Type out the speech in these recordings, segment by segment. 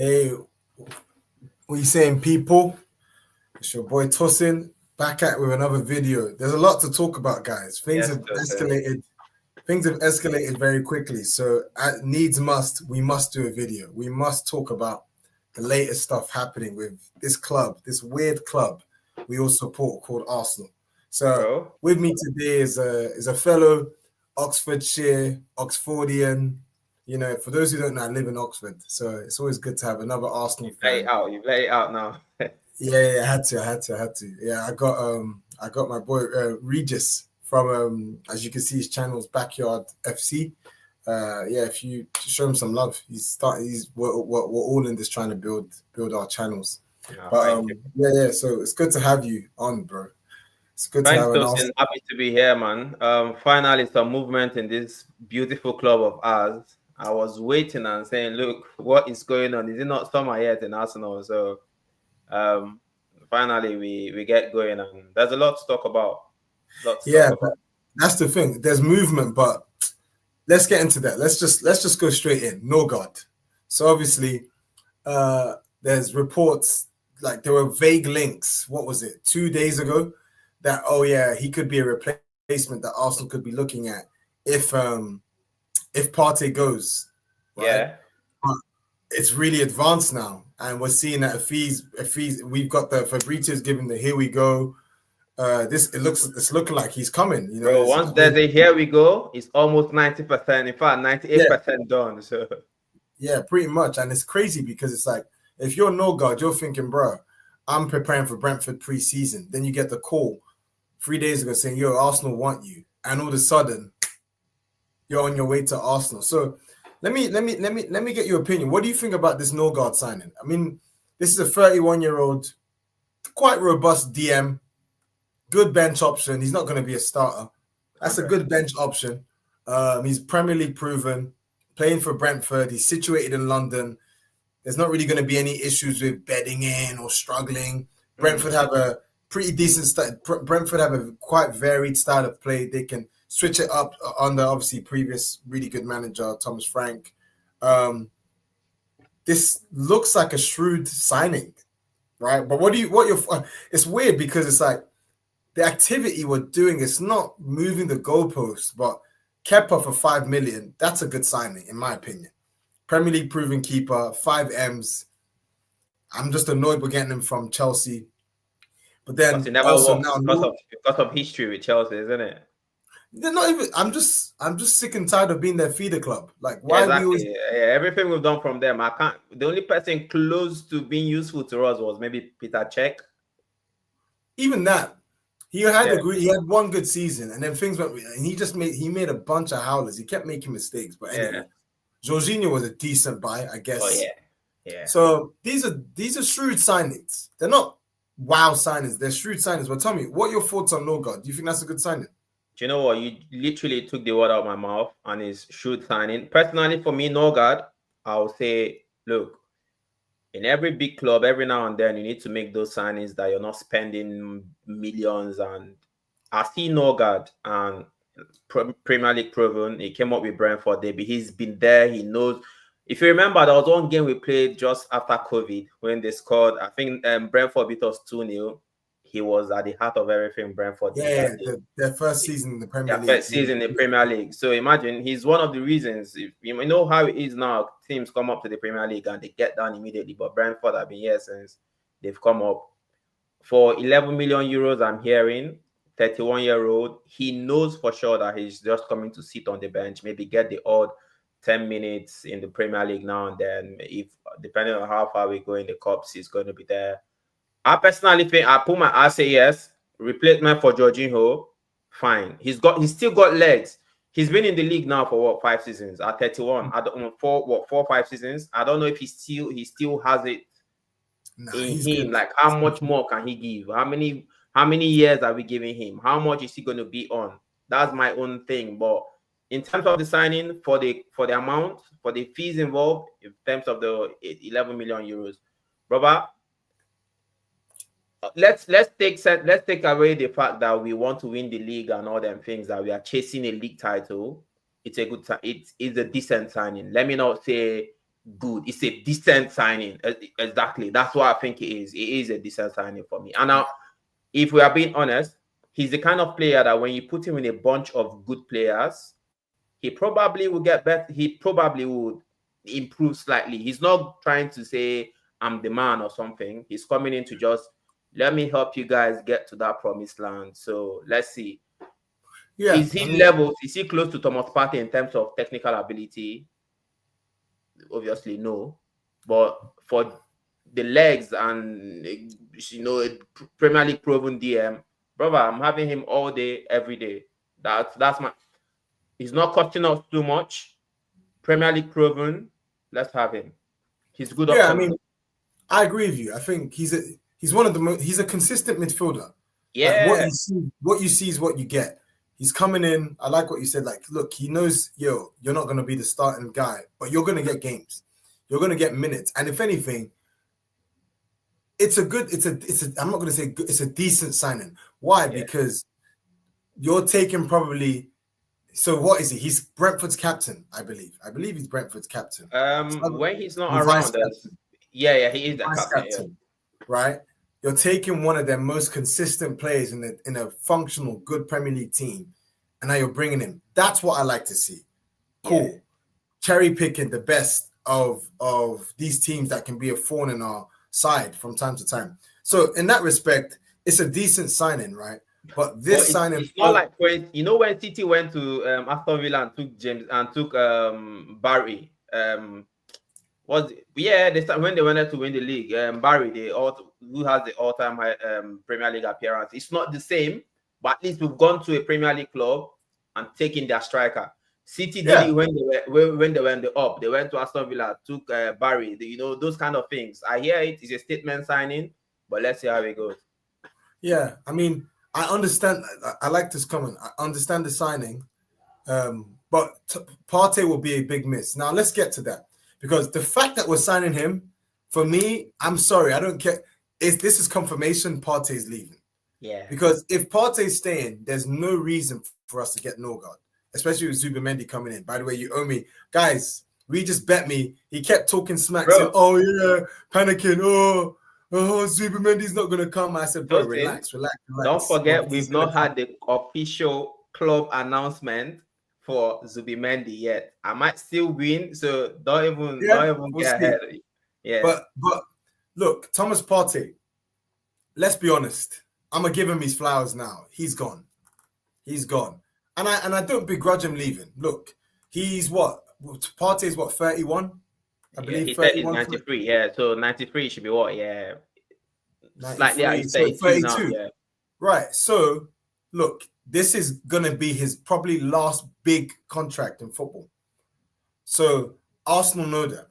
Hey, what you saying, people? It's your boy Tosin back at with another video. There's a lot to talk about, guys. Things Yes, have Jose. escalated. Things have escalated very quickly. So, at needs must, we must do a video. We must talk about the latest stuff happening with this club, this weird club we all support called Arsenal. So, Bro. with me today is a fellow Oxfordshire, Oxfordian. You know, for those who don't know, I live in Oxford, so it's always good to have another Arsenal Let it fan. out. You let it out now. Yeah, I had to. Yeah, I got my boy Regis from as you can see his channel's Backyard FC. Yeah, if you show him some love, we're all in this trying to build our channels. No, But thank you. yeah, so it's good to have you on, bro. It's good to Thanks, have an Tosin. Arsenal. Happy to be here, man. Finally, some movement in this beautiful club of ours. I was waiting and saying, look, what is going on? Is it not summer yet in Arsenal? So, um, finally, we get going, and there's a lot to talk about. Lots to Yeah, talk but about. that's the thing. There's movement, but let's get into that. Let's just go straight in. Norgaard. So obviously, there's reports like there were vague links. What was it? 2 days ago, that oh yeah, he could be a replacement that Arsenal could be looking at if Partey goes, right? Yeah. But it's really advanced now, and we're seeing that if he's we've got the Fabrizio's giving the here we go. It's looking like he's coming. You know, Bro, once there's a here we go, it's almost 90%. In fact, yeah, 98% done. So, yeah, pretty much, and it's crazy because it's like if you're Norgaard, you're thinking, bro, I'm preparing for Brentford pre-season. Then you get the call 3 days ago saying, "Yo, Arsenal want you," and all of a sudden you're on your way to Arsenal. So let me get your opinion. What do you think about this Norgaard signing? I mean, this is a 31-year-old, quite robust DM, good bench option. He's not going to be a starter. That's a 100. good bench option. He's Premier League proven, playing for Brentford. He's situated in London. There's not really going to be any issues with bedding in or struggling. Brentford have a pretty decent style. Brentford have a quite varied style of play. They can switch it up under obviously previous really good manager Thomas Frank. This looks like a shrewd signing, right? But what your? It's weird because it's like the activity we're doing is not moving the goalposts, but Kepa for 5 million. That's a good signing in my opinion. Premier League proven keeper, 5 M's. I'm just annoyed we're getting him from Chelsea. But Because it then never also works now, because of history with Chelsea, isn't it? they're not even. I'm just sick and tired of being their feeder club. Like, Yeah, why we always exactly. Yeah, everything we've done from them, I can't. The only person close to being useful to us was maybe Peter Cech. even that. He had Yeah, he had one good season, and then things went. And he made a bunch of howlers. He kept making mistakes, but yeah. anyway, Jorginho was a decent buy, I Oh guess. yeah, yeah. So these are shrewd signings. They're not wow signings. They're shrewd signings. But tell me, what are your thoughts on Norgaard? Do you think that's a good signing? Do you know what? You literally took the word out of my mouth, and it's shoot signing. Personally, for me, Norgaard, I'll say, look, in every big club, every now and then, you need to make those signings that you're not spending millions. And I see Norgaard and Premier League proven. He came up with Brentford. He's been there. He knows. If you remember, there was one game we played just after COVID when they scored. I think Brentford beat us 2-0. He was at the heart of everything Brentford did Yeah, that day. their first season in the Premier Their League. first season in the Premier League. So imagine he's one of the reasons. If you know how it is now, teams come up to the Premier League and they get down immediately. But Brentford have been here since they've come up. For 11 million euros, I'm hearing, 31-year-old, he knows for sure that he's just coming to sit on the bench, maybe get the odd 10 minutes in the Premier League now and then. If depending on how far we go in the cups, he's going to be there. I personally think I say yes. Replacement for Jorginho, fine. He's still got legs. He's been in the league now for what, 5 seasons? At 31, I don't know, 4 or 5 seasons. I don't know if he still has it in He's him. good. Like, how much more can he give? How many years are we giving him? How much is he going to be on? That's my own thing. But in terms of the signing, for the amount, for the fees involved, in terms of the 11 million euros, brother, let's take away the fact that we want to win the league and all them things, that we are chasing a league title. It's a good it is a decent signing. Let me not say good. It's a decent signing. Exactly. That's what I think it is. It is a decent signing for me. And now, if we are being honest, he's the kind of player that when you put him in a bunch of good players, he probably will get better. He probably would improve slightly. He's not trying to say, I'm the man or something. He's coming in to just, let me help you guys get to that promised land. So let's see. Yeah. Is he levels? Is he close to Thomas Partey in terms of technical ability? Obviously, no. But for the legs and, Premier League proven DM, brother, I'm having him all day, every day. That's my. He's not costing us too much. Premier League proven. Let's have him. He's good. Yeah, I mean, I agree with you. I think he's one of the most. He's a consistent midfielder. Yeah. Like what you see is what you get. He's coming in. I like what you said. Like, look, he knows, you're not going to be the starting guy, but you're going to get games. You're going to get minutes. And if anything, I'm not going to say good, it's a decent signing. Why? Yeah. Because you're taking probably, so what is he? He's Brentford's captain, I believe. I believe he's Brentford's captain. When he's not around, he is the captain. Right? You're taking one of their most consistent players in a functional, good Premier League team, and now you're bringing him. That's what I like to see. Cool. Yeah. Cherry picking the best of these teams that can be a thorn in our side from time to time. So in that respect, it's a decent signing, right? But this signing, it's not like when City went to Aston Villa and took James and took Barry. When they wanted to win the league, Barry, who has the all-time high Premier League appearance. It's not the same, but at least we've gone to a Premier League club and taken their striker. City did it when they were in the up. They went to Aston Villa, took Barry. Those kind of things. I hear it is a statement signing, but let's see how it goes. Yeah, I mean, I understand. I like this comment. I understand the signing, but Partey will be a big miss. Now let's get to that. Because the fact that we're signing him, for me, I'm sorry, I don't care. This is confirmation Partey's leaving. Yeah. Because if Partey's staying, there's no reason for us to get Norgaard, especially with Zubimendi coming in. By the way, you owe me. Guys, we just bet me. He kept talking smack, saying, oh, yeah, panicking. Oh, Zubimendi's not going to come. I said, bro, relax. Don't forget, we've not had the official club announcement for Zubimendi yet. I might still win, so don't even get ahead. Yeah. But look, Thomas Partey, let's be honest. I'm gonna give him his flowers now. He's gone. And I don't begrudge him leaving. Look, he's what? Partey's what, 31? I believe he said he's 93. Yeah, so 93 should be what? Yeah. Slightly out. So 32. Now, yeah. Right. So look, this is going to be his probably last big contract in football. So Arsenal know that.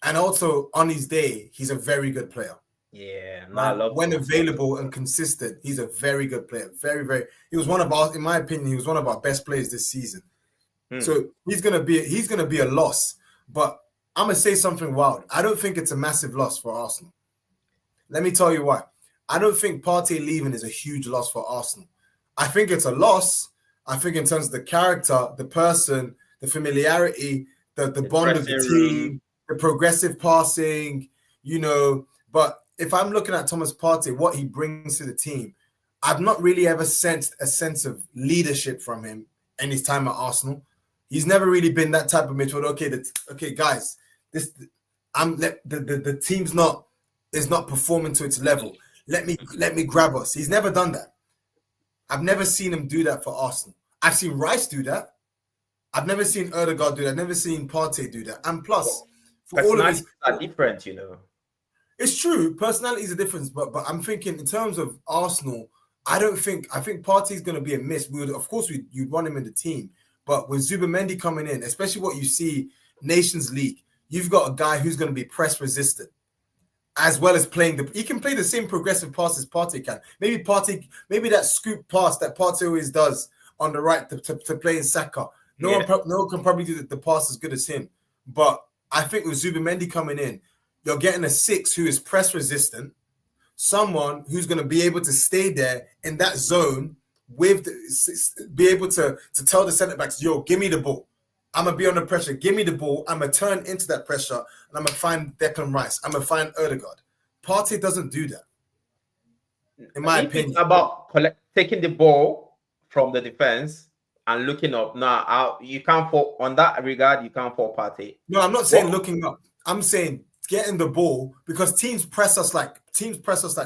And also on his day, he's a very good player. Yeah. When available and consistent, he's a very good player. Very, very. He was in my opinion, he was one of our best players this season. So he's going to be a loss. But I'm going to say something wild. I don't think it's a massive loss for Arsenal. Let me tell you why. I don't think Partey leaving is a huge loss for Arsenal. I think it's a loss. I think in terms of the character, the person, the familiarity, the bond of the team, the progressive passing, But if I'm looking at Thomas Partey, what he brings to the team, I've not really ever sensed a sense of leadership from him in his time at Arsenal. He's never really been that type of midfielder. Okay, guys, the team's is not performing to its level. Let me grab us. He's never done that. I've never seen him do that for Arsenal. I've seen Rice do that. I've never seen Norgaard do that. I've never seen Partey do that. And plus, for all of these are different, It's true. Personalities are different, but I'm thinking in terms of Arsenal, I think Partey's going to be a miss. You'd want him in the team, but with Zubimendi coming in, especially what you see Nations League, you've got a guy who's going to be press resistant, as well as he can play the same progressive pass as Partey can. Maybe that scoop pass that Partey always does on the right to play in Saka. No one can probably do the pass as good as him. But I think with Zubimendi coming in, you're getting a 6 who is press resistant, someone who's going to be able to stay there in that zone be able to tell the centre backs, yo, give me the ball. I'm gonna be under pressure. Give me the ball. I'm gonna turn into that pressure, and I'm gonna find Declan Rice. I'm gonna find Odegaard. Partey doesn't do that, in my opinion. It's about taking the ball from the defense and looking up. Now, you can't fall on that regard. You can't fall Partey. No, I'm not saying looking up. I'm saying getting the ball, because teams press us like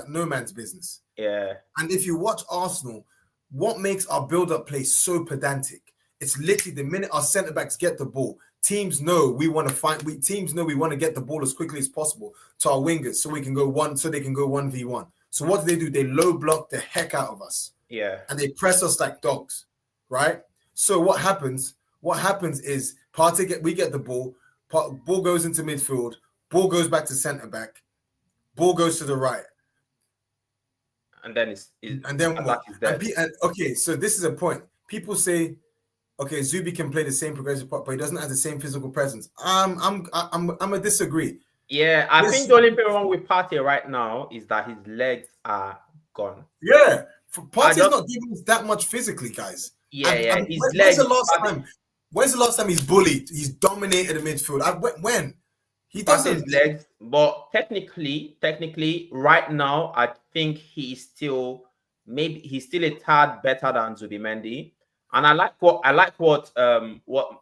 no man's business. Yeah. And if you watch Arsenal, what makes our build-up play so pedantic? It's literally the minute our centre backs get the ball, teams know we want to fight. Teams know we want to get the ball as quickly as possible to our wingers, so they can go 1v1. So what do? They low block the heck out of us. Yeah. And they press us like dogs, right? So what happens? What happens is we get the ball. Ball goes into midfield. Ball goes back to centre back. Ball goes to the right. And then okay, so this is a point. People say, okay, Zubi can play the same progressive part, but he doesn't have the same physical presence. I'm a disagree. Yeah, I think the only thing wrong with Partey right now is that his legs are gone. Yeah, Partey's not giving us that much physically, guys. Yeah, When's the last time he's bullied? He's dominated the midfield. When? He doesn't. His legs, but technically, right now, I think he's still a tad better than Zubimendi. And I like what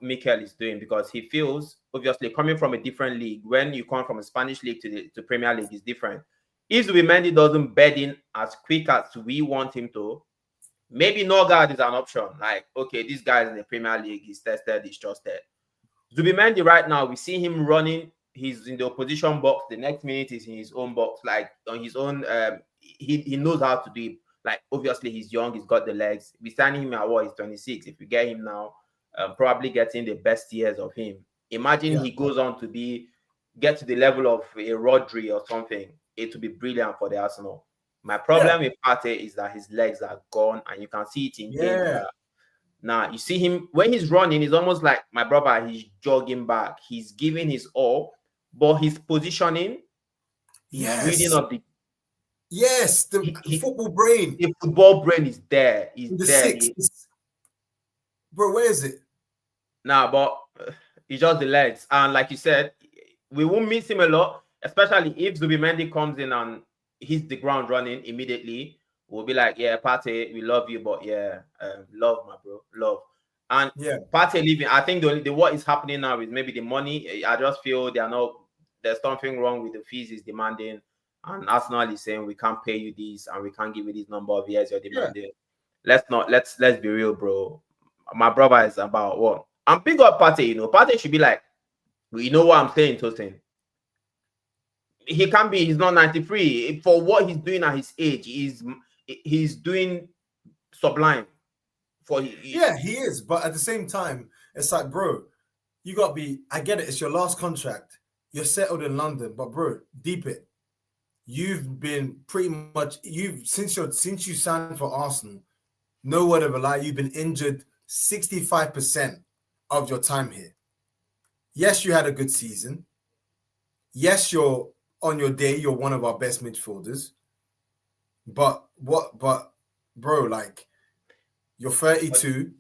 Mikel is doing, because he feels, obviously, coming from a different league. When you come from a Spanish league to Premier League, is different. If Zubimendi doesn't bed in as quick as we want him to, maybe Norgaard is an option. Like, okay, this guy is in the Premier League, he's tested, he's trusted. Zubimendi right now, we see him running. He's in the opposition box. The next minute is in his own box, like on his own. He knows how to do it. Like, obviously, he's young. He's got the legs. We're signing him at he's 26. If we get him now, probably getting the best years of him. Imagine he goes on to get to the level of a Rodri or something. It would be brilliant for the Arsenal. My problem with Partey is that his legs are gone, and you can see it in game. Now, you see him when he's running, it's almost like my brother, he's jogging back. He's giving his all, but his positioning, reading of the football brain. The football brain is there. He's there. Bro, where is it? But it's just the legs. And like you said, we won't miss him a lot, especially if Zubimendi comes in and hits the ground running immediately. We'll be like, yeah, Partey, we love you, but love, my bro, love. And Partey leaving, I think the what is happening now is maybe the money. I just feel there's something wrong with the fees he's demanding. And Arsenal is saying, we can't pay you this and we can't give you this number of years you're demanding. Let's be real, bro. My brother is about what? I'm big up Partey, Partey should be like, you know what I'm saying, Tosin? He's not 93. For what he's doing at his age, he's doing sublime. He is. But at the same time, it's like, bro, you got to be, I get it. It's your last contract. You're settled in London, but bro, deep it. You've been pretty much, since you signed for Arsenal, no word of a lie, you've been injured 65% of your time here. Yes, you had a good season. Yes, on your day, you're one of our best midfielders. But bro, like, you're 32.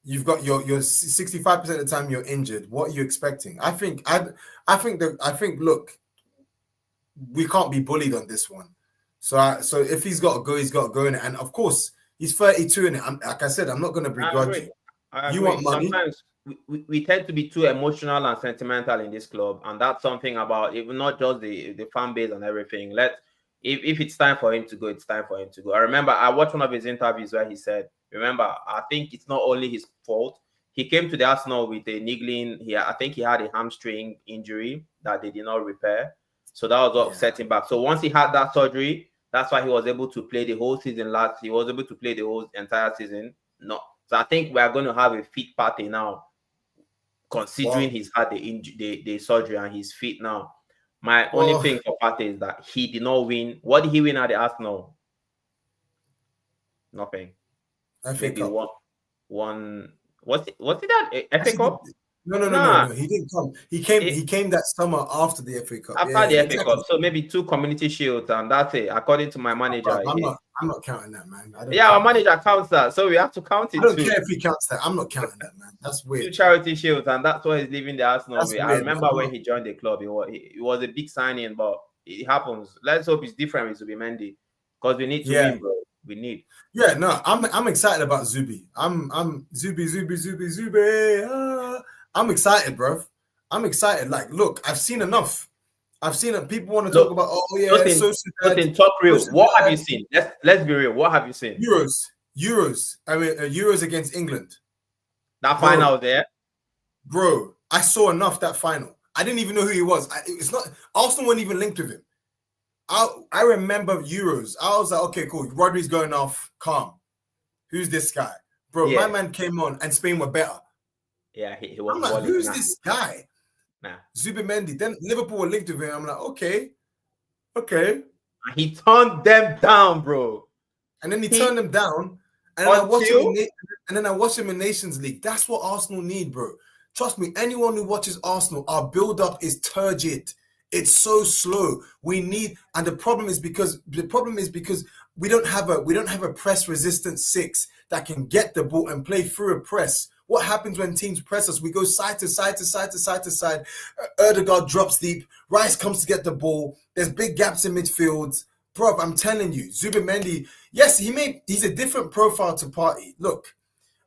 You've got your 65% of the time you're injured. What are you expecting? I think look, we can't be bullied on this one. So if he's got to go, he's got to go in it. And of course, he's 32 in it. Like I said, I'm not going to begrudge you. You want money? Sometimes we tend to be too emotional and sentimental in this club, and that's something about it. Not just the fan base and everything. If it's time for him to go, it's time for him to go. I remember I watched one of his interviews where he said, "Remember, I think it's not only his fault. He came to the Arsenal with a niggling. I think he had a hamstring injury that they did not repair, so that was what set him back. So once he had that surgery, that's why he was able to play the whole season. He was able to play the whole entire season. No, so I think we are going to have a fit Partey now, considering he's had the surgery and he's fit now. My only thing for Partey is that he did not win. What did he win at the Arsenal? Nothing. FA Cup. One. Was it that FA Cup? No. He didn't come. He came that summer after the FA Cup. After the FA Cup, so maybe 2 community shields, and that's it. According to my manager, I'm not counting that, man. I don't Yeah, our count manager counts that, so we have to count it I don't too. care if he counts that. I'm not counting that, man. That's Two weird. charity shields, and that's why he's leaving the Arsenal That's way. I weird, remember man. when he joined the club, it was a big signing, but it happens. Let's hope it's different with Zubimendi because we need to win, bro. We need. Yeah, no, I'm excited about Zubi. I'm Zubi. I'm excited, bro. I'm excited. Like, look, I've seen enough. I've seen it. People want to talk about, oh yeah, Sociedad. Talk real. What have you seen? Let's be real. What have you seen? Euros. I mean, Euros against England. That final there, bro. I saw enough that final. I didn't even know who he was. It's not Arsenal weren't even linked with him. I remember Euros. I was like, okay, cool. Rodri's going off. Calm. Who's this guy, bro? My man came on, and Spain were better. Yeah, he was. I'm like, who's this guy? Nah. Zubimendi. Then Liverpool were linked with him. I'm like, okay. And he turned them down, bro. And then he turned them down. And then I watched him in Nations League. That's what Arsenal need, bro. Trust me, anyone who watches Arsenal, our build-up is turgid. It's so slow. We need, and the problem is because we don't have a press resistant six that can get the ball and play through a press. What happens when teams press us? We go side to side. Erdegaard drops deep. Rice comes to get the ball. There's big gaps in midfield. Bro, I'm telling you, Zubimendi, yes, he's a different profile to Partey. Look,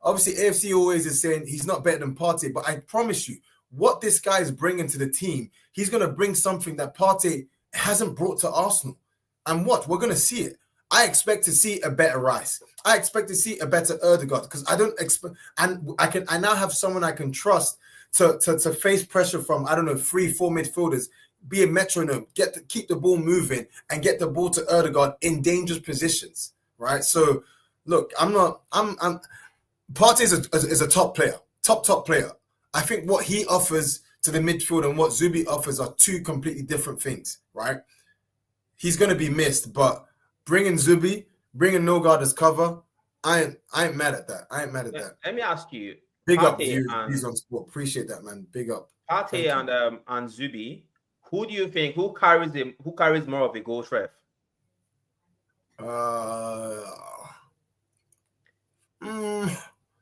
obviously AFC always is saying he's not better than Partey, but I promise you, what this guy is bringing to the team, he's going to bring something that Partey hasn't brought to Arsenal. And what? We're going to see it. I expect to see a better Rice. I expect to see a better Erdegaard because I don't expect, and I now have someone I can trust to face pressure from, 3-4 midfielders, be a metronome, keep the ball moving and get the ball to Erdegaard in dangerous positions, right? So, look, Partey is a top player, top player. I think what he offers to the midfield and what Zubi offers are two completely different things, right? He's going to be missed, but bringing Zubi, bringing Norgaard as cover, I ain't mad at that. Let me ask you. Big Partey up views on sport. Appreciate that, man. Big up. Partey and Zubi, who do you think who carries more of a goal threat?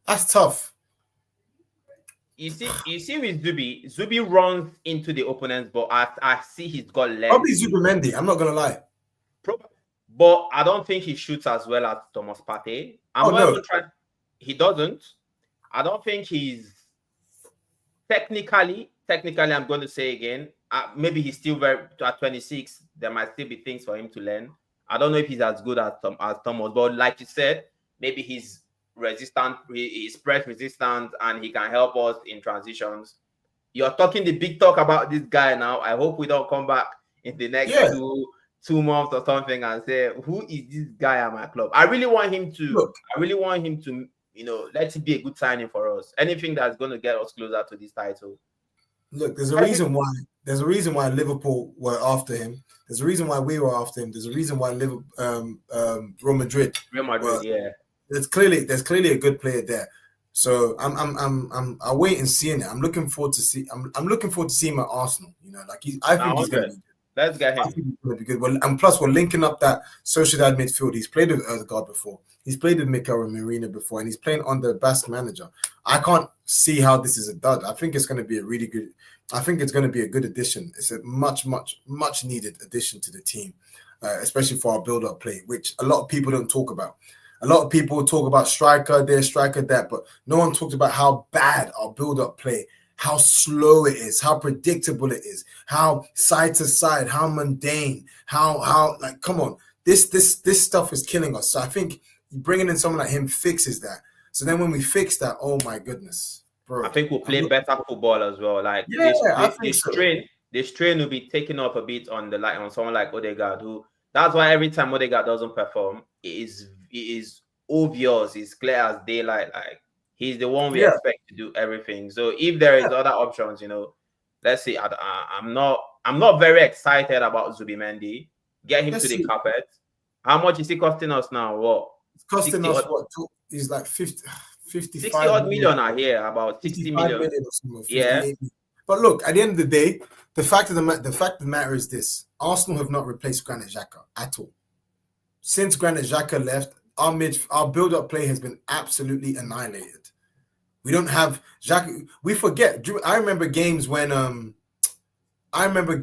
That's tough. You see with Zubi runs into the opponent's, but I see he's got legs. Probably Zubimendi, I'm not gonna lie. But I don't think he shoots as well as Thomas Partey. He doesn't. I don't think he's technically. I'm going to say again. Maybe he's still at 26. There might still be things for him to learn. I don't know if he's as good as Thomas, but like you said, maybe he's resistant. He's press resistant, and he can help us in transitions. You're talking the big talk about this guy now. I hope we don't come back in the next 2 months or something and say, who is this guy at my club? I really want him to. Let it be a good signing for us. Anything that's going to get us closer to this title. Look, there's a reason why. There's a reason why Liverpool were after him. There's a reason why we were after him. There's a reason why Real Madrid. Yeah. There's clearly a good player there. So I'm waiting seeing it. I'm looking forward to see. I'm looking forward to seeing him at Arsenal. I think he's going to be. Let's get him. I think he's going to be good. Well, and plus, we're linking up that Sociedad midfield. He's played with Erdegaard before. He's played with Mikel Marina before, and he's playing under Basque manager. I can't see how this is a dud. I think it's going to be a really good. I think it's going to be a good addition. It's a much needed addition to the team, especially for our build-up play, which a lot of people don't talk about. A lot of people talk about striker there, striker that, but no one talks about how bad our build-up play, how slow it is, how predictable it is, how side to side, how mundane, how like, come on, this stuff is killing us. So I think bringing in someone like him fixes that. So then when we fix that, oh my goodness, bro, I think we'll play better football as well. Like this strain will be taken off a bit on someone like Odegaard, who that's why every time Odegaard doesn't perform, it is obvious, it's clear as daylight. Like he's the one we expect to do everything. So if there is other options, let's see. I'm not very excited about Zubimendi. Get him to the carpet. How much is he costing us now? What? It's costing us what? He's like 55 odd million I hear, about 60 million. Or something, 58 million. But look, at the end of the day, the fact of the matter is this: Arsenal have not replaced Granit Xhaka at all. since Granit Xhaka left, our build-up play has been absolutely annihilated. We don't have Xhaka. We forget. I remember games when do you remember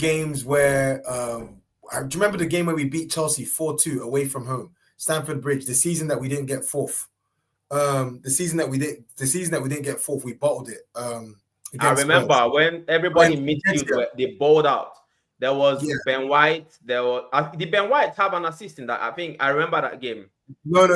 the game where we beat Chelsea 4-2 away from home, Stamford Bridge, the season that we didn't get fourth. The season that we didn't get fourth, we bottled it. I remember Spurs. when everybody in midfield they balled out. There was Ben White. Did Ben White have an assist in that? I think I remember that game. No,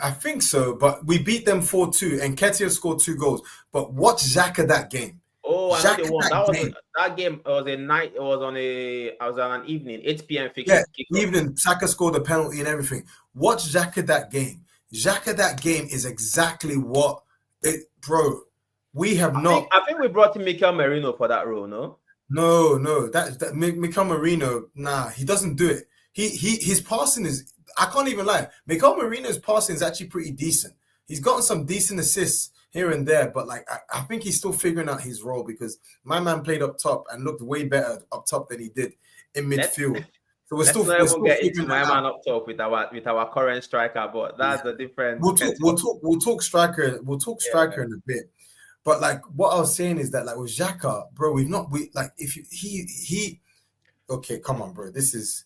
I think so. But we beat them 4-2, and Ketia scored 2 goals. But watch Xhaka that game. Oh, I know they won. That game was a night. It was on an evening, 8 p.m. fixture. Yeah, evening. Xhaka scored a penalty and everything. Watch Xhaka that game. Xhaka that game is exactly what bro. We have not. I think we brought in Mikel Merino for that role, no? No. That Mikel Merino, nah, he doesn't do it. His passing is. I can't even lie. Mikel Merino's passing is actually pretty decent. He's gotten some decent assists here and there, but like I think he's still figuring out his role because my man played up top and looked way better up top than he did in midfield. So we're still get into my man up top with our current striker, but that's the difference. We'll talk striker. We'll talk striker in a bit. But like what I was saying is that like with Xhaka, bro, okay, come on, bro. This is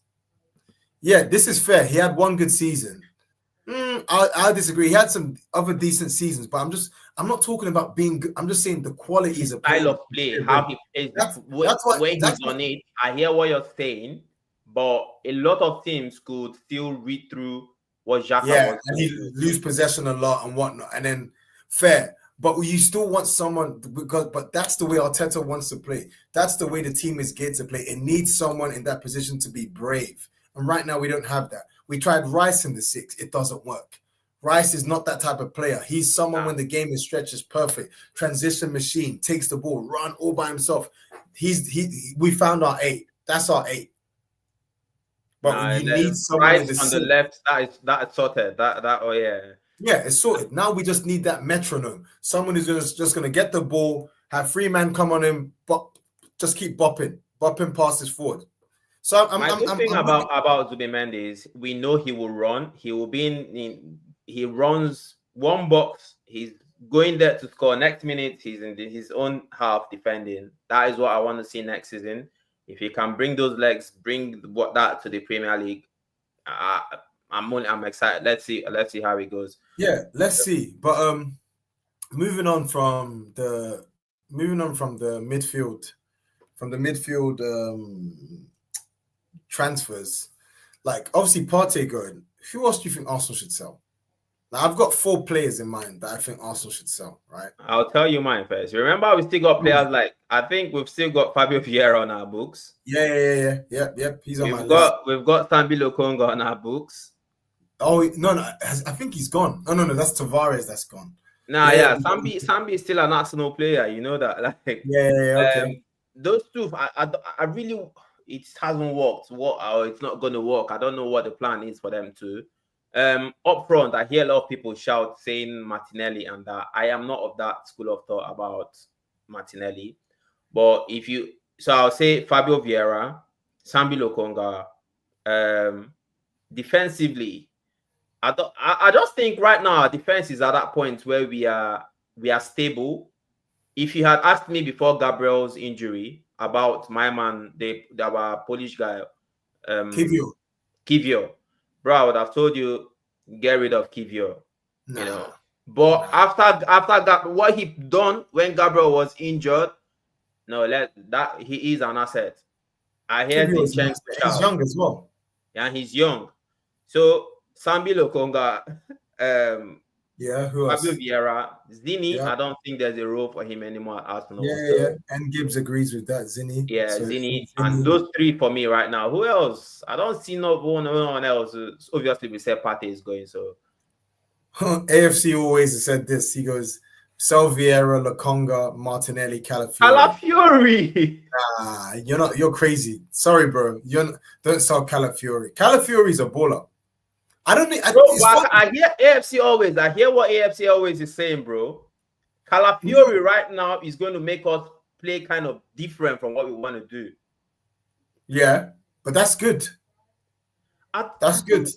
fair. He had one good season. I disagree. He had some other decent seasons, but I'm not talking about being good. I'm just saying the qualities of style of play, how he plays, when he's on it. I hear what you're saying, but a lot of teams could still read through what Xhaka was. And he lose possession a lot and whatnot, and then fair. But you still want someone but that's the way Arteta wants to play. That's the way the team is geared to play. It needs someone in that position to be brave. And right now we don't have that. We tried Rice in the 6. It doesn't work. Rice is not that type of player. He's someone when the game is stretched is perfect. Transition machine, takes the ball, run all by himself. We found our 8. That's our 8. But you need someone Rice in the on 6. the left. That is sorted. Yeah, it's sorted. Now we just need that metronome. Someone who's just gonna get the ball, have 3 men come on him, but just keep bopping passes forward. So my good thing about Zubimendi is we know he will run. He will be he runs one box. He's going there to score. Next minute, he's in his own half defending. That is what I want to see next season. If he can bring those legs, bring that to the Premier League, I'm excited. Let's see how it goes. Yeah, let's see. But moving on from the midfield, transfers, like obviously Partey going. Who else do you think Arsenal should sell? Now I've got 4 players in mind that I think Arsenal should sell. Right? I'll tell you mine first. Remember, we still got players like I think we've still got Fabio Vieira on our books. Yep. He's on my list. We've got Sambi Lokonga on our books. Oh no! I think he's gone. No, that's Tavares that's gone. Sambi is still an Arsenal player. You know that, like. Okay. Those two, I really, it hasn't worked. It's not going to work. I don't know what the plan is for them to. Up front, I hear a lot of people shout saying Martinelli, and that I am not of that school of thought about Martinelli. But I'll say Fabio Vieira, Sambi Lokonga. Defensively, I just think right now our defense is at that point where we are stable. If you had asked me before Gabriel's injury about my man, our Polish guy, Kivio, bro, I would have told you get rid of Kivio. You know, but after what he done when Gabriel was injured, he is an asset. I hear he's young as well. Yeah, he's young. So Sambi Lokonga, who else? Fabio Vieira, Zini. I don't think there's a role for him anymore at Arsenal. And Gibbs agrees with that. Zini. Yeah, so Zini. And those 3 for me right now. Who else? I don't see no one else. Obviously, we said Partey is going. So AFC always said this. He goes, sell Vieira, Lokonga, Martinelli, Calafiori. You're crazy. Sorry, bro. Don't sell Calafiori. Calafiori's a baller. I don't think. I hear AFC always. I hear what AFC always is saying, bro. Calafiori right now is going to make us play kind of different from what we want to do. Yeah, but that's good. That's good.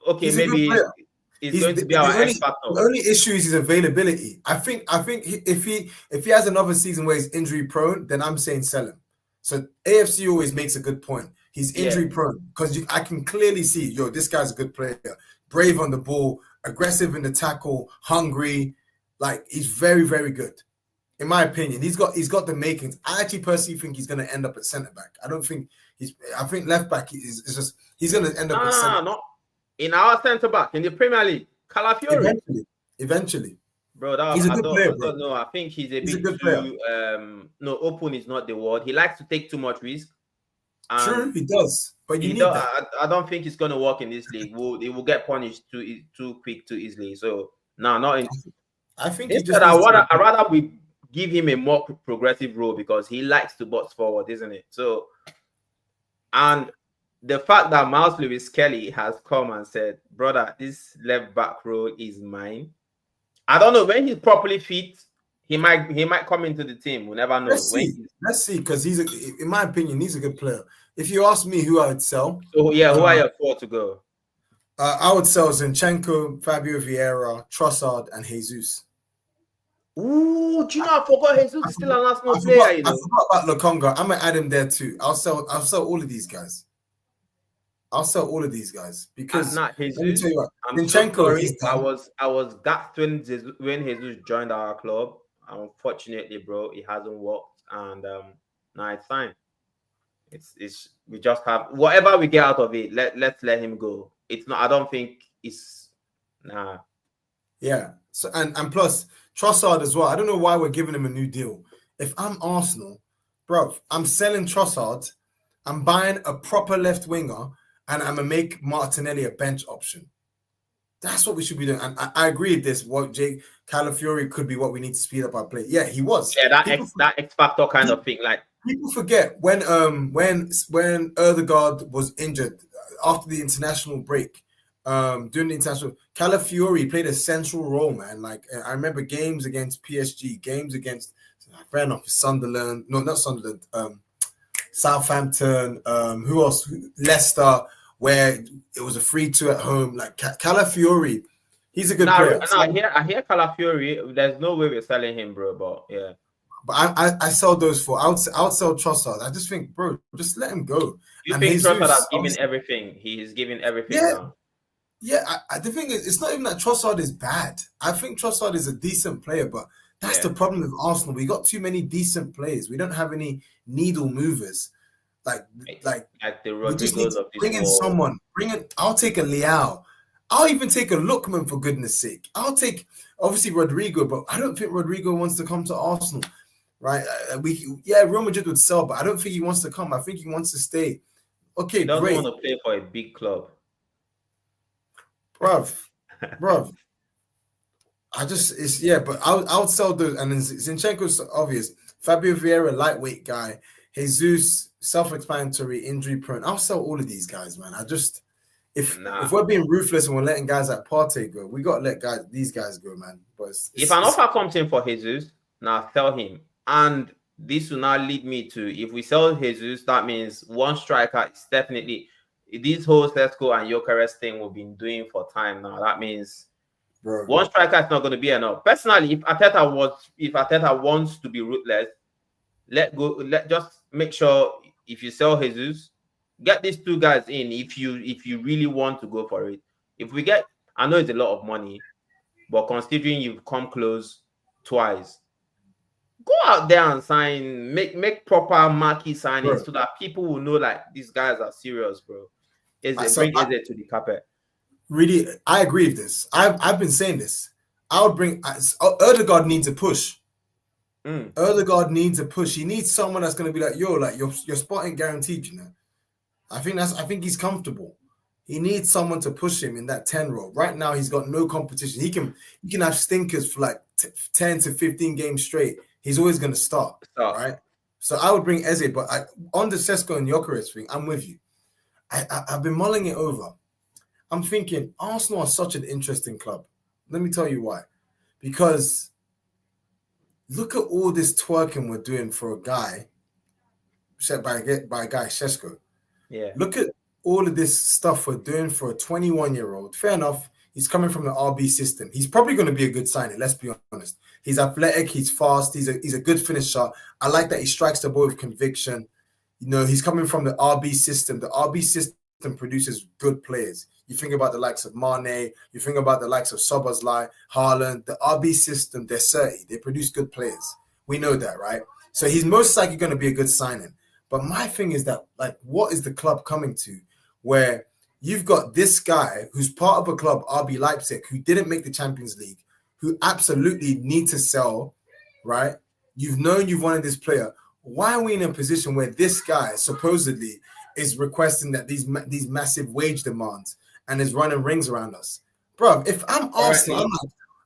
okay, He's a good maybe player. he's going to be our X factor. The only issue is his availability. I think if he has another season where he's injury prone, then I'm saying sell him. So AFC always makes a good point. He's injury prone because I can clearly see, this guy's a good player, brave on the ball, aggressive in the tackle, hungry. Like, he's very, very good. In my opinion, he's got the makings. I actually personally think he's going to end up at centre back. I think left back he's going to end up at centre. No. In our centre back in the Premier League, Calafiori. Eventually. Bro, he's a good player, bro. I don't know. I think he's a bit too open is not the word. He likes to take too much risk. True, he does. But you need that. I don't think it's going to work in this league. He will get punished too quick, too easily. So not in. I think I'd rather we give him a more progressive role because he likes to box forward, isn't it? So, and the fact that Miles Lewis Kelly has come and said, brother, this left back role is mine. I don't know when he's properly fit. He might come into the team. We'll never know. Let's see, because in my opinion, he's a good player. If you ask me who I would sell, who are your four to go? I would sell Zinchenko, Fabio Vieira, Trossard, and Jesus. Ooh, do you know I forgot Jesus is still an Arsenal player? I forgot about Lokonga. I'm gonna add him there too. I'll sell all of these guys. Because Jesus. Let me tell you what, Zinchenko, I was gassed when Jesus joined our club. Unfortunately, bro, it hasn't worked, and now it's fine. It's we just have whatever we get out of it. Let's let him go. It's not. I don't think it's nah. Yeah. So and plus Trossard as well. I don't know why we're giving him a new deal. If I'm Arsenal, bro, I'm selling Trossard. I'm buying a proper left winger, and I'm gonna make Martinelli a bench option. That's what we should be doing. And I agree with this. What Jake Calafiori could be what we need to speed up our play. Yeah, he was. Yeah, that X factor kind of thing. Like people forget when Erdegaard was injured after the international break. During the international, Calafiori played a central role, man. Like I remember games against PSG, games against fair enough, Sunderland. No, not Sunderland. Southampton. Who else? Leicester, where it was a 3-2 at home. Like Calafiori, he's a good player. I hear Calafiori. There's no way we're selling him, bro. But yeah. But I sell those for. I'll sell Trossard. I just think, bro, just let him go. You think Trossard has given everything? He's given everything now. Yeah, the thing is, it's not even that Trossard is bad. I think Trossard is a decent player, but that's the problem with Arsenal. We got too many decent players. We don't have any needle movers. Like the Rodrigos of this bring in someone. I'll take a Leao. I'll even take a Lookman, for goodness sake. I'll take, obviously, Rodrigo, but I don't think Rodrigo wants to come to Arsenal, right? Real Madrid would sell, but I don't think he wants to come. I think he wants to stay. Okay, he doesn't great. want to play for a big club. Bruv. But I would sell those. And then Zinchenko's obvious. Fabio Vieira, lightweight guy. Jesus, self-explanatory, injury prone. I'll sell all of these guys, man. If we're being ruthless and we're letting guys like Partey go, we got to let these guys go, man. But if an offer comes in for Jesus, now sell him. And this will now lead me to, if we sell Jesus, that means one striker is definitely... This whole Sesko and Gyökeres thing we've been doing for time now. That means one striker is not going to be enough. Personally, if Arteta wants to be ruthless, let just make sure if you sell Jesus, get these two guys in if you really want to go for it. If we get, I know it's a lot of money, but considering you've come close twice, go out there and sign, make proper marquee signings so that people will know like these guys are serious, bro. Bring Eze to the carpet. Really, I agree with this. I've been saying this. I would bring Erdegaard needs a push. Erdegaard needs a push. He needs someone that's going to be like, your spot ain't guaranteed, you know. I think he's comfortable. He needs someone to push him in that 10 role. Right now, he's got no competition. He can have stinkers for like 10 to 15 games straight. He's always going to start, right? So I would bring Eze, but on the Sesko and Gyökeres thing, I'm with you. I've been mulling it over. I'm thinking Arsenal are such an interesting club. Let me tell you why. Because look at all this twerking we're doing for a guy set by a guy, Sesko. Yeah. Look at all of this stuff we're doing for a 21-year-old, fair enough. He's coming from the RB system. He's probably going to be a good signing. Let's be honest. He's athletic. He's fast. He's a good finisher. I like that he strikes the ball with conviction. You know, he's coming from the RB system. The RB system produces good players. You think about the likes of Mane. You think about the likes of Szoboszlai, Haaland. The RB system, they're dirty. They produce good players. We know that, right? So he's most likely going to be a good signing. But my thing is that, like, what is the club coming to where you've got this guy who's part of a club, RB Leipzig, who didn't make the Champions League, who absolutely need to sell, right? You've known you've wanted this player. Why are we in a position where this guy supposedly is requesting that these massive wage demands and is running rings around us? Bro, if I'm Arsenal,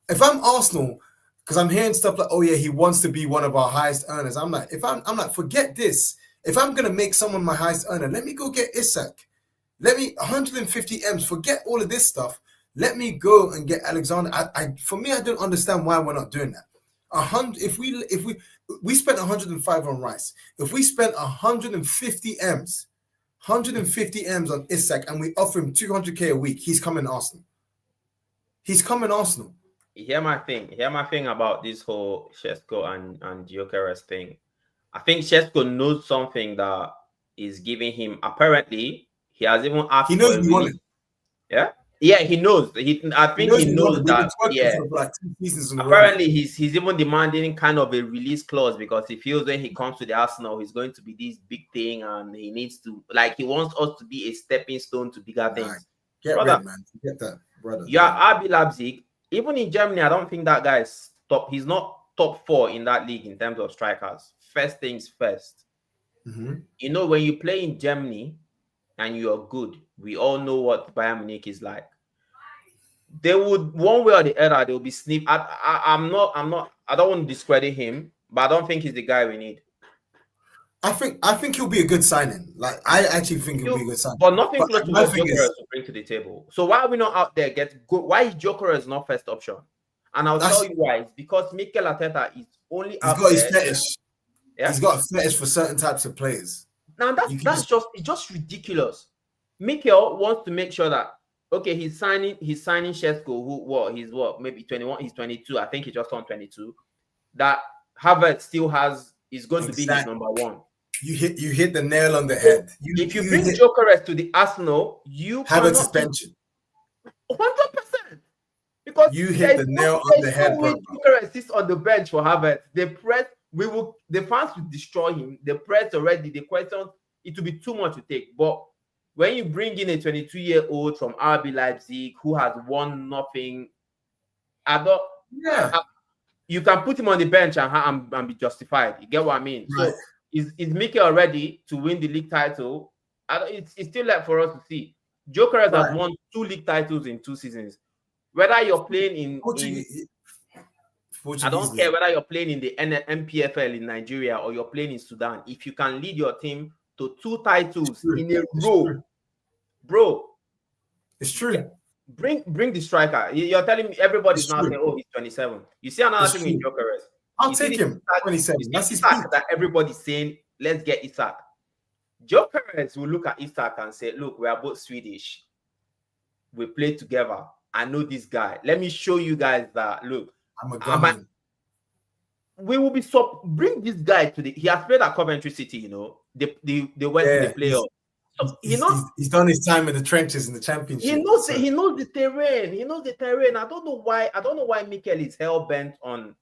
because I'm hearing stuff like, oh yeah, he wants to be one of our highest earners. I'm like, forget this. If I'm gonna make someone my highest earner, let me go get Isak. Let me 150 M's. Forget all of this stuff. Let me go and get Alexander. For me, I don't understand why we're not doing that. 100. If we spent 105 on Rice, if we spent 150 M's on Isak, and we offer him 200k a week, he's coming to Arsenal. He's coming Arsenal. Hear my thing about this whole Šeško and Gyökeres thing. I think Šeško knows something that is giving him. Apparently, he has even asked. He knows he wanted. Yeah, he knows. I think he knows that. Yeah. Like 2 seasons apparently, he's even demanding kind of a release clause because he feels when he comes to the Arsenal, he's going to be this big thing, and he needs to, like, he wants us to be a stepping stone to bigger things. Get rid, man. Get that, brother. You are RB Leipzig. Even in Germany, I don't think that guy is top. He's not top 4 in that league in terms of strikers. First things first. Mm-hmm. You know, when you play in Germany and you are good, we all know what Bayern Munich is like. They would, one way or the other, they will be sniffed. I don't want to discredit him, but I don't think he's the guy we need. I think he'll be a good signing. Like, I actually think he'll be a good signing. But nothing close to what Gyökeres to bring to the table. So why are we not out there why is Gyökeres not first option? And I'll tell you why. It's because Mikel Arteta is only out there. He's got his fetish. Yeah? He's got a fetish for certain types of players. Now it's just ridiculous. Mikel wants to make sure that, okay, he's signing Šeško, he's maybe 21, he's 22. I think he just turned 22. That Havertz still is going to be his number 1. You hit the nail on the head. If you bring Gyökeres to the Arsenal, you Havertz suspension. 100%. Because you hit the nail on the head, bro. Gyökeres sits on the bench for Havertz. The fans will destroy him. The press already, the question, it will be too much to take. But when you bring in a 22-year-old from RB Leipzig who has won nothing, you can put him on the bench and be justified. You get what I mean? Right. So is Mikel ready to win the league title? It's still left for us to see. Gyökeres has won 2 league titles in 2 seasons. Whether you're playing in I don't care whether you're playing in the MPFL in Nigeria or you're playing in Sudan. If you can lead your team to 2 titles in a row, bro, it's true. Bring the striker. You're telling me everybody's now saying, oh, he's 27. You see another thing with Gyökeres. I'll take him. 27. That's his peak. That everybody's saying, let's get Isak. Gyökeres will look at Isak and say, look, we are both Swedish. We play together. I know this guy. Let me show you guys that, look, we will be bring this guy to he has played at Coventry City, you know. They went to the playoffs. So he's done his time in the trenches in the championship. He knows the terrain. He knows the terrain. I don't know why Mikel is hell bent on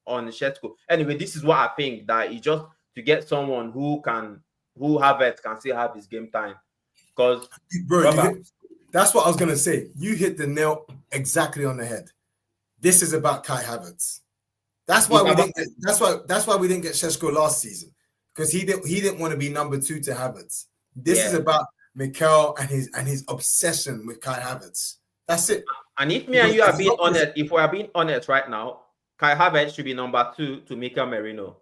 Šeško. Anyway, this is what I think, that it's just to get someone who Havertz can still have his game time. Because that's what I was gonna say. You hit the nail exactly on the head. This is about Kai Havertz. That's why we didn't get Šeško last season, because he didn't want to be number 2 to Havertz. This is about Mikel and his obsession with Kai Havertz. That's it. And if me and you are being honest, if we are being honest right now, Kai Havertz should be number 2 to Mikel Merino.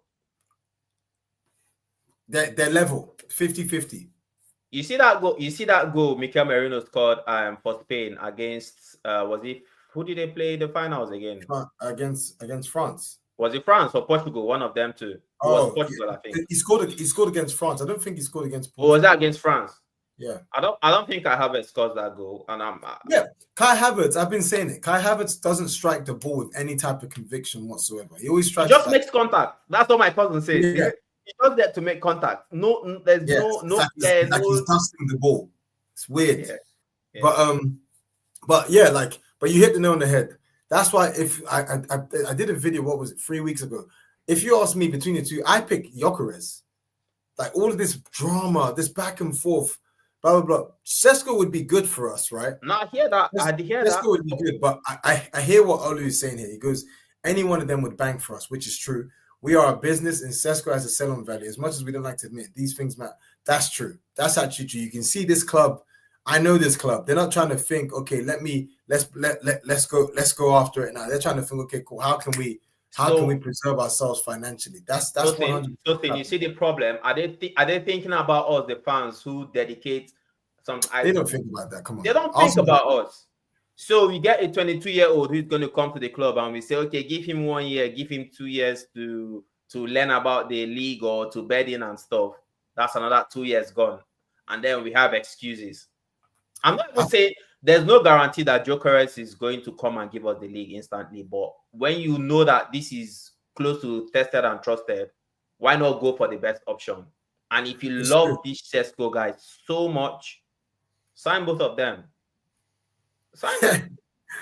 Their level, 50-50. You see that goal Mikel Merino scored for Spain against who did they play the finals again? Against France. Was it France or Portugal? One of them two. Portugal, I think. He scored against France. I don't think he scored against Portugal. Or was that against France? Yeah. I don't think Kai Havertz scores that goal, and Kai Havertz. I've been saying it. Kai Havertz doesn't strike the ball with any type of conviction whatsoever. He always he strikes. just makes contact. That's what my cousin says. Yeah. He just there to make contact. No, there's no it's like he's dusting the ball. It's weird. Yeah. But you hit the nail on the head. That's why if I did a video, what was it, 3 weeks ago? If you ask me between the two, I pick Gyökeres. Like all of this drama, this back and forth, blah blah blah. Sesko would be good for us, right? No, I hear that. Sesko would be good, but I hear what Olu is saying here. He goes, any one of them would bang for us, which is true. We are a business, and Sesko has a sell-on value. As much as we don't like to admit, these things matter. That's true. That's actually true. You can see this club. I know this club. They're not trying to think, okay, let's go after it now. They're trying to think, okay, cool. How can we preserve ourselves financially? That's 100%. You see the problem. Are they thinking about us, the fans who dedicate some? They don't think about that. Come on. They don't think about us. So we get a 22-year-old who's going to come to the club, and we say, okay, give him 1 year, give him 2 years to learn about the league or to bed in and stuff. That's another 2 years gone, and then we have excuses. I'm not even saying there's no guarantee that Gyökeres is going to come and give us the league instantly, but when you know that this is close to tested and trusted, why not go for the best option? And if you love these Sesko guys so much, sign both of them.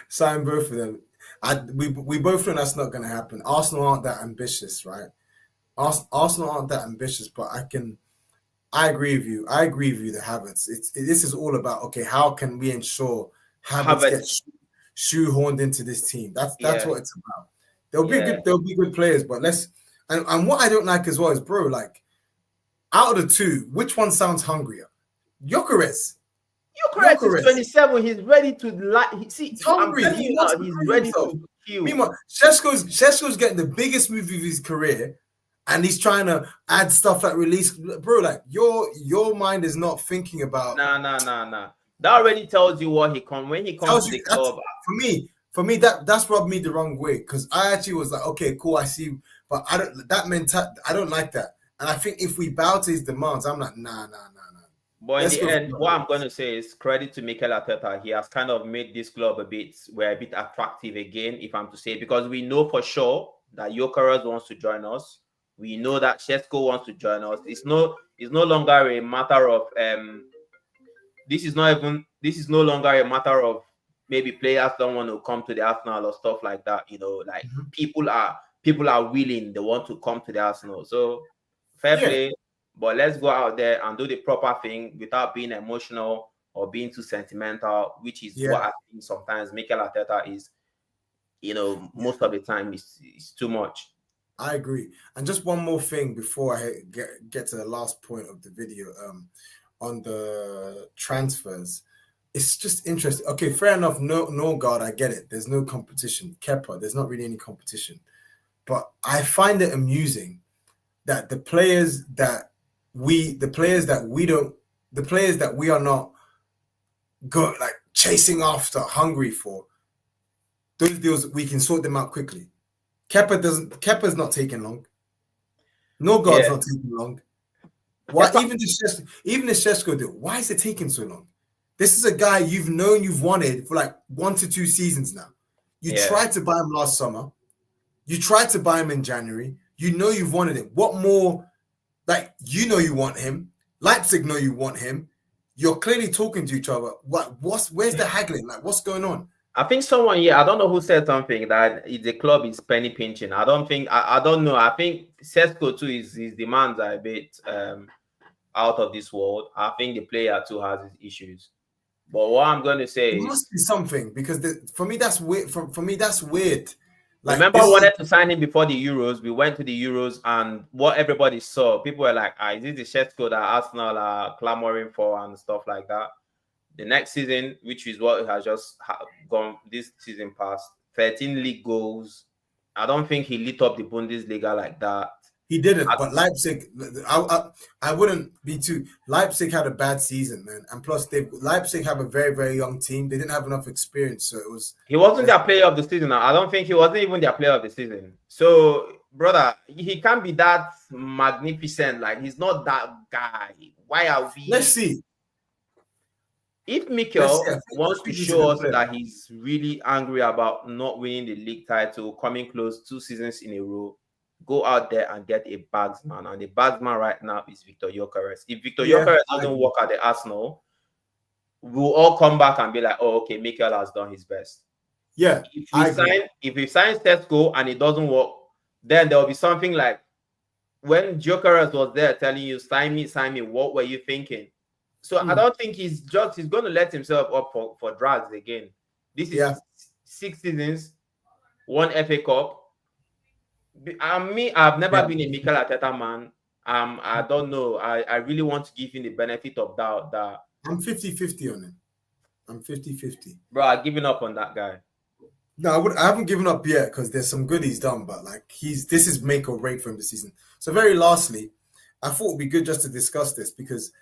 Sign both of them. We both know that's not going to happen. Arsenal aren't that ambitious, right? Arsenal aren't that ambitious, but I agree with you. I agree with you that Havertz. This is all about, okay, how can we ensure Havertz gets shoehorned into this team? That's what it's about. There'll be good players, but and what I don't like as well is, bro, like out of the two, which one sounds hungrier? Gyökeres is 27. He's ready to he's hungry. He's ready to kill. Meanwhile, Sesko's getting the biggest movie of his career. And he's trying to add stuff like release, bro. Like your mind is not thinking about. Nah. That already tells you what when he comes to the club. For me, that's rubbed me the wrong way, because I actually was like, okay, cool, I see, but I don't like that. And I think if we bow to his demands, I'm like, nah. But in the end, what I'm going to say is credit to Mikel Arteta. He has kind of made this club a bit attractive again, if I'm to say, because we know for sure that Gyökeres wants to join us. We know that Sesko wants to join us. It's no longer a matter of this is no longer a matter of maybe players don't want to come to the Arsenal or stuff like that. People are willing, they want to come to the Arsenal. So fair play, but let's go out there and do the proper thing without being emotional or being too sentimental, which is what I think sometimes Mikel Arteta is, most of the time is too much. I agree. And just one more thing before I get to the last point of the video, on the transfers. It's just interesting. Okay, fair enough. Norgaard, I get it. There's no competition. Kepa, there's not really any competition. But I find it amusing that the players that we are not chasing after, hungry for, those deals, we can sort them out quickly. Kepa's not taking long. Norgaard's not taking long. Why even the Sesko deal? Why is it taking so long? This is a guy you've wanted for like 1 to 2 seasons now. You tried to buy him last summer. You tried to buy him in January. You've wanted him. What more? Like, you want him. Leipzig know you want him. You're clearly talking to each other. Where's the haggling? Like, what's going on? I think someone, I don't know who said something that the club is penny pinching. I don't know. I think Sesko too his demands are a bit out of this world. I think the player too has his issues. But what I'm going to say is, must be something, because for me that's weird. For me that's weird. Like, remember, I wanted to sign him before the Euros. We went to the Euros, and what everybody saw, people were like, is this the Sesko that Arsenal are clamoring for and stuff like that? The next season, which is what has just gone this season past, 13 league goals. I don't think he lit up the Bundesliga like that. He didn't, but Leipzig, I wouldn't be too. Leipzig had a bad season, man. And plus, Leipzig have a very, very young team. They didn't have enough experience, so it was... He wasn't their player of the season. I don't think he wasn't even their player of the season. So, brother, he can't be that magnificent. Like, he's not that guy. Why are we... Let's see. If Let's Mikel see. wants to He's a show good us player. that he's really angry about not winning the league title, coming close 2 seasons in a row, go out there and get a bagsman. And the bagsman right now is Victor Gyökeres. If Victor Gyökeres doesn't work at the Arsenal, we'll all come back and be like, oh, okay, Mikel has done his best. Yeah. If we sign Sesko and it doesn't work, then there will be something like when Gyökeres was there telling you, sign me, what were you thinking? So I don't think he's going to let himself up for drags again. This is 6 seasons, 1 FA Cup. I've never been a Mikel Arteta man. I don't know. I really want to give him the benefit of doubt that I'm 50-50 on him. I'm 50-50. Bro, I've given up on that guy. No, I haven't given up yet because there's some good he's done, but like this is make or break for him this season. So very lastly, I thought it'd be good just to discuss this because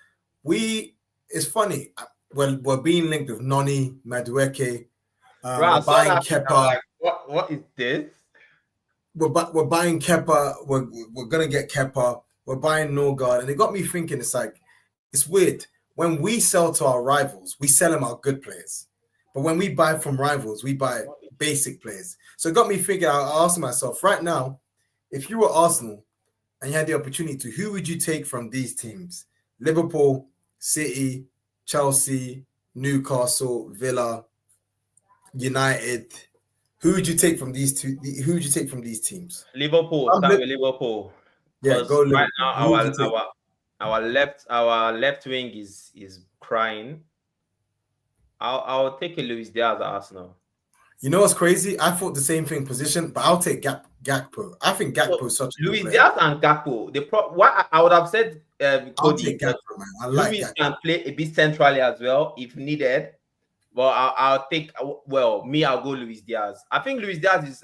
it's funny. We're being linked with Noni, Madueke, we're buying Kepa. Like, what is this? We're buying Kepa. We're gonna get Kepa. We're buying Norgaard, and it got me thinking. It's weird when we sell to our rivals, we sell them our good players, but when we buy from rivals, we buy basic players. So it got me thinking. I asked myself right now, if you were Arsenal and you had the opportunity to, who would you take from these teams? Liverpool, City, Chelsea, Newcastle, Villa, United. Who would you take from these two? Who would you take from these teams? Liverpool. Start with Liverpool. Yeah, go Liverpool. Right now, our left wing is crying. I'll take a Luis Diaz at Arsenal. You know what's crazy? I thought the same thing position, but I'll take Gakpo. I think Gakpo is such a Luis good Diaz and Gakpo. What I would have said, I'll take Gakpo, man. I like Luis Gakpo. can play a bit centrally as well if needed. But I'll take. Well, I'll go Luis Diaz. I think Luis Diaz is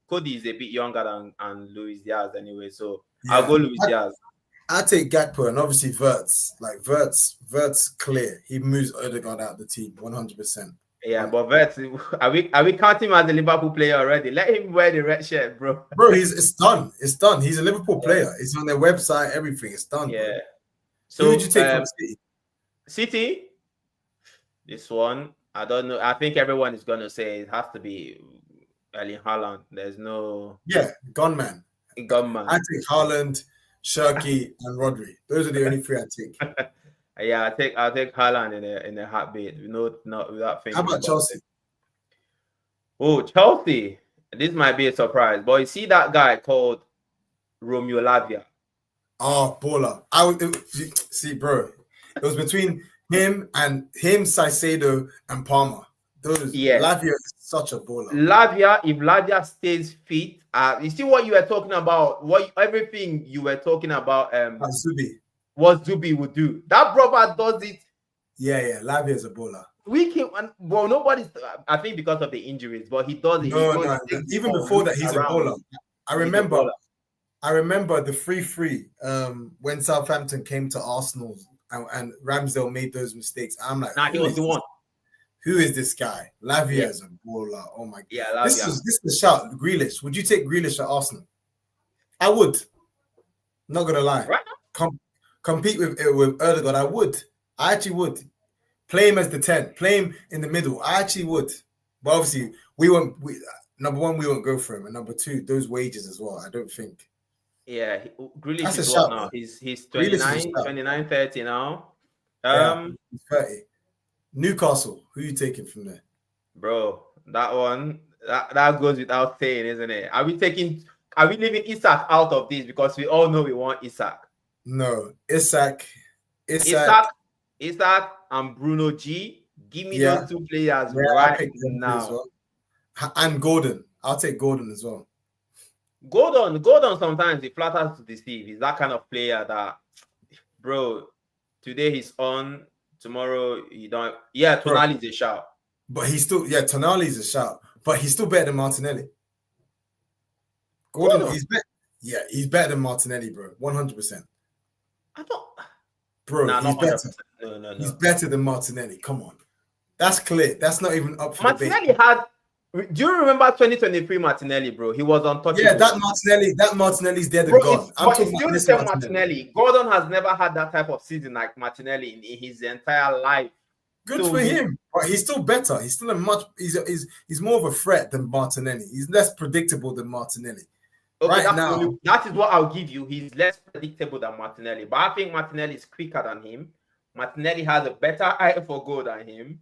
Cody is a bit younger than Luis Diaz anyway, so I'll go Luis Diaz. I take Gakpo and obviously Wirtz. Like Wirtz clear. He moves Odegaard out of the team 100%. Yeah, but Wirtz, are we counting him as a Liverpool player already? Let him wear the red shirt, bro. Bro, it's done. It's done. He's a Liverpool player. It's on their website. Everything. It's done. Yeah. Bro. So who would you take from City? City. This one, I don't know. I think everyone is gonna say it has to be Erling Haaland. There's no. Yeah, gunman. I take Haaland, Shirky, and Rodri. Those are the only 3 I take. Yeah, I'll take Haaland in a heartbeat. Not without thinking. How about Chelsea? Oh, Chelsea. This might be a surprise, but you see that guy called Romeo Lavia. Oh, baller! See, bro. It was between him, Caicedo, and Palmer. Lavia is such a baller. If Lavia stays fit, you see what you were talking about, everything you were talking about, Zubi. What Zubi would do. That brother does it. Yeah, Lavia is a baller. Nobody's. I think because of the injuries, but he does it. No. Even before that, he's a baller. I remember the 3-3 when Southampton came to Arsenal and Ramsdale made those mistakes. I'm like, he was the one. Who is this guy? Lavia is a baller. Oh my god. Yeah, Lavia. This is the shout. Grealish. Would you take Grealish at Arsenal? I would. Not gonna lie. Right now? Compete with Erdogan. I would. I actually would. Play him as the 10. Play him in the middle. I actually would. But obviously, number one, we won't go for him. And number 2, those wages as well. I don't think. Yeah, Grealish is what now? He's 29, 30 now. He's 30. Newcastle, who are you taking from there? Bro, that one, that goes without saying, isn't it? Are we leaving Isak out of this? Because we all know we want Isak. No, Isak and Bruno G. Give me those 2 players right now. Well. And Gordon. I'll take Gordon as well. Gordon sometimes he flatters to deceive. He's that kind of player that, bro, today he's on, tomorrow you don't. Yeah, Tonali's a shout. But he's still, Tonali's a shout. But he's still better than Martinelli. Gordon, he's better. Yeah, he's better than Martinelli, bro. 100%. I thought, bro, he's better. No. He's better than Martinelli. Come on, that's clear. That's not even up for Martinelli debate. Do you remember 2023 Martinelli, bro? He was untouchable. Yeah, that Martinelli's dead and gone. I'm talking about this Martinelli. Gordon has never had that type of season like Martinelli in his entire life. Good So for him, but he's still better. He's still he's more of a threat than Martinelli. He's less predictable than Martinelly. Okay, Right now, that is what I'll give you. He's less predictable than Martinelli, but I think Martinelli is quicker than him. Martinelli has a better eye for goal than him.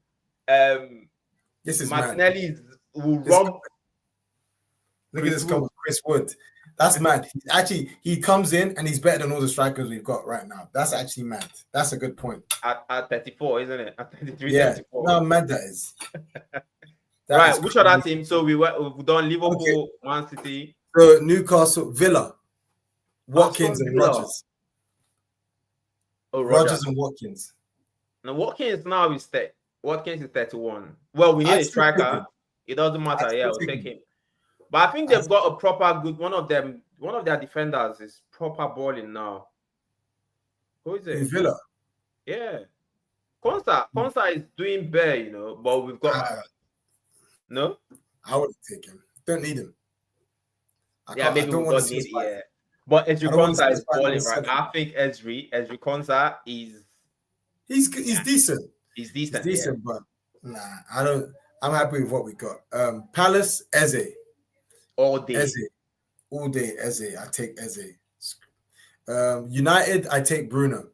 This is Martinelli will run. Look at this comment, Chris Wood. That's mad. He comes in and he's better than all the strikers we've got right now. That's actually mad. That's a good point. At 34, isn't it? At 33, yeah. 34. No, mad that is. Right, which other team? So we've done Liverpool, Man City. So Newcastle, Villa, Watkins and Rodgers. Oh, Rodgers and Watkins. Now Watkins now is 31. Well, we need a striker. It doesn't matter. Yeah, we'll take him. But I think they've got a proper good one of their defenders is proper balling now. Who is it? Villa. Yeah. Konsa is doing better, but we've got no? I wouldn't take him. Don't need him. Maybe we don't need it. But Ezri Konsa is balling, right? I think Ezri Konsa is he's decent. He's decent. He's decent, but nah, I don't. I'm happy with what we got. Palace, Eze. All day. Eze. All day, Eze. I take Eze. United, I take Bruno.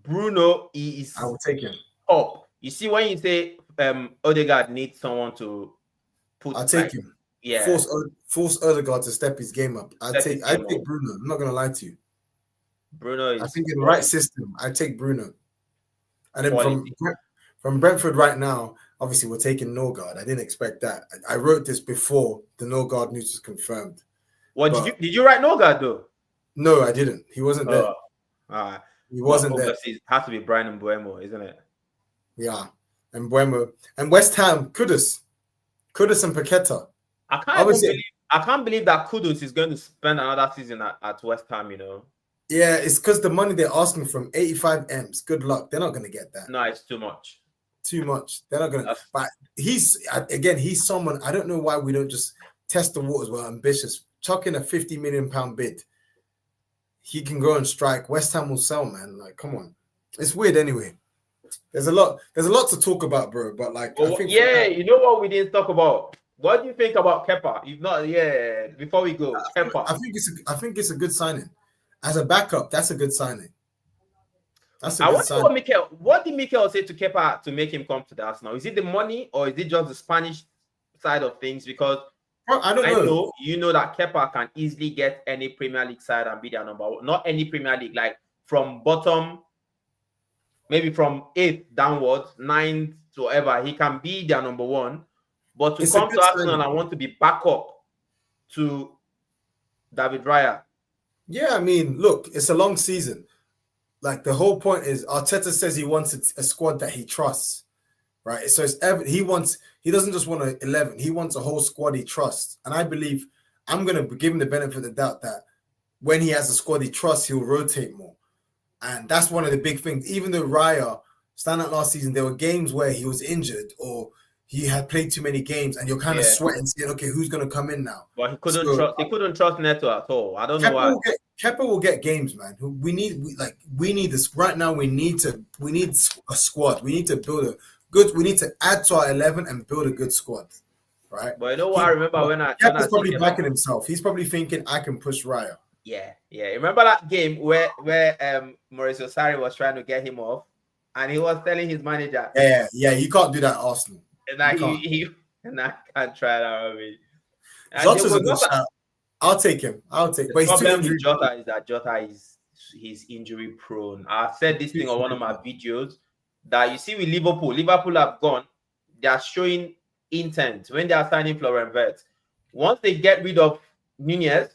Bruno is. I will take him. Oh, you see when you say Odegaard needs someone to put. I'll take him. Yeah. Force Odegaard to step his game up. I take Bruno. I'm not gonna lie to you. Bruno is. I think in the right system, I take Bruno. And then from Brentford right now, obviously we're taking Norgaard. I didn't expect that. I wrote this before the Norgaard news was confirmed. Did you write Norgaard though? No, I didn't. He wasn't there. He wasn't there. It has to be Brian and Mbeumo, isn't it? Yeah, and Mbeumo and West Ham, Kudus and Paqueta. I can't believe that Kudus is going to spend another season at West Ham. Yeah, it's because the money they're asking from 85 M's. Good luck. They're not going to get that. No, it's too much. Too much. They're not going to. But he's someone. I don't know why we don't just test the waters. We're ambitious. Chuck in a £50 million bid. He can go and strike. West Ham will sell, man. Like, come on. It's weird anyway. There's a lot to talk about, bro. But you know what we didn't talk about? What do you think about Kepa? If not, before we go, Kepa. I think it's a good signing. As a backup, that's a good signing. What did Mikel say to Kepa to make him come to the Arsenal? Is it the money or is it just the Spanish side of things? Because I don't know. You know that Kepa can easily get any Premier League side and be their number one. Not any Premier League, like from bottom, maybe from 8th downwards, 9th to whatever, he can be their number one. But to come to Arsenal and want to be backup to David Raya. Yeah, I mean, look, it's a long season. Like the whole point is Arteta says he wants a squad that he trusts, right? So he doesn't just want an 11. He wants a whole squad he trusts. And I believe I'm going to give him the benefit of the doubt that when he has a squad he trusts, he'll rotate more. And that's one of the big things. Even though Raya stand out last season, there were games where he was injured or he had played too many games, and you're kind of sweating, saying, "Okay, who's going to come in now?" But he couldn't trust Neto at all. I don't know why. Kepa will get games, man. We need this right now. We need a squad. We need to build we need to add to our 11 and build a good squad, right? But you know what I remember when Kepa's probably backing himself. He's probably thinking, "I can push Raya." Yeah. Remember that game where Mauricio Sarri was trying to get him off, and he was telling his manager, "Yeah, you can't do that at Arsenal." And I can't try that rubbish. Jota's a good shout. I'll take him. But the problem with Jota is that Jota he's injury prone. I've said this thing on one of my videos that you see with Liverpool have gone. They are showing intent when they are signing Florian Wirtz. Once they get rid of Nunez,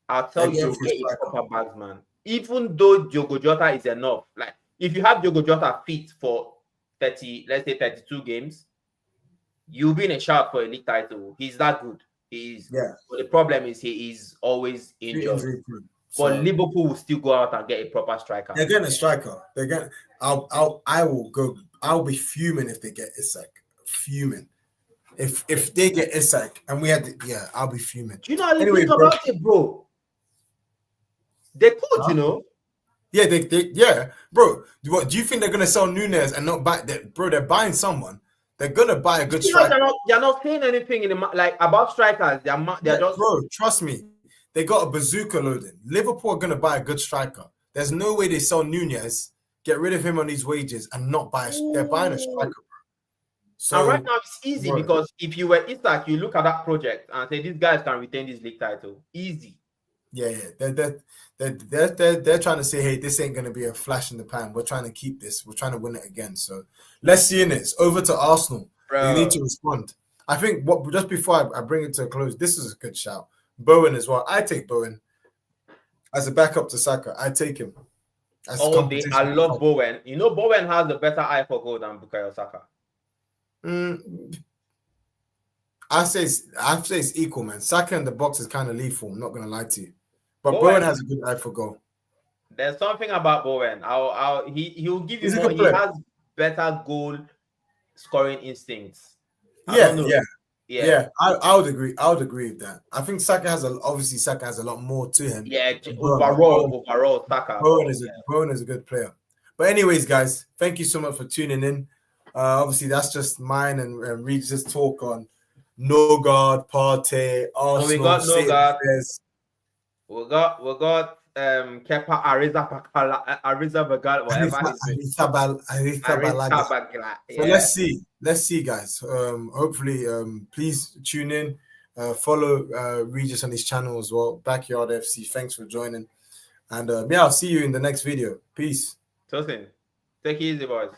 I'll tell you, get your proper bags, man. Even though Diogo Jota is enough, like if you have Diogo Jota fit for 32 games, you'll be in a shout for a league title. He's that good. But the problem is he is always injured. But Liverpool will still go out and get a proper striker. They're getting a striker. I'll be fuming if they get Isak. Fuming. If they get Isak and we had I'll be fuming. Do you know how you think about it, bro? They could, Yeah, yeah, bro. What do you think they're gonna sell Nunez and not buy that, bro? They're buying someone. They're gonna buy a good striker. They're not saying anything in the like about strikers. They're just bro. Trust me, they got a bazooka loading. Liverpool are gonna buy a good striker. There's no way they sell Nunez, get rid of him on these wages, and not buy. They're buying a striker. Bro. So and right now it's easy because if you were Isak, you look at that project and say these guys can retain this league title. Easy. Yeah. They're trying to say, hey, this ain't gonna be a flash in the pan. We're trying to keep this. We're trying to win it again. So let's see in it. It's over to Arsenal. Bro. You need to respond. I think just before I bring it to a close, this is a good shout. Bowen as well. I take Bowen as a backup to Saka. I take him. I love Bowen. You know, Bowen has a better eye for goal than Bukayo Saka. I say it's equal, man. Saka in the box is kind of lethal. I'm not gonna lie to you, but Bowen has a good eye for goal. There's something about Bowen. He'll give you more. He has better goal scoring instincts. Yeah. I would agree. I would agree with that. I think Saka has a lot more to him. Yeah, overall, Saka. Bowen is a good player. But anyways, guys, thank you so much for tuning in. Obviously, that's just mine and Regis' talk on Norgaard, Partey, Arsenal. So we got Norgaard. We got Kepa Arrizabalaga, whatever. Arrizabalaga. So let's see, guys. Hopefully, please tune in. Follow Regis on his channel as well. Backyard FC. Thanks for joining. And I'll see you in the next video. Peace. Take it easy, boys.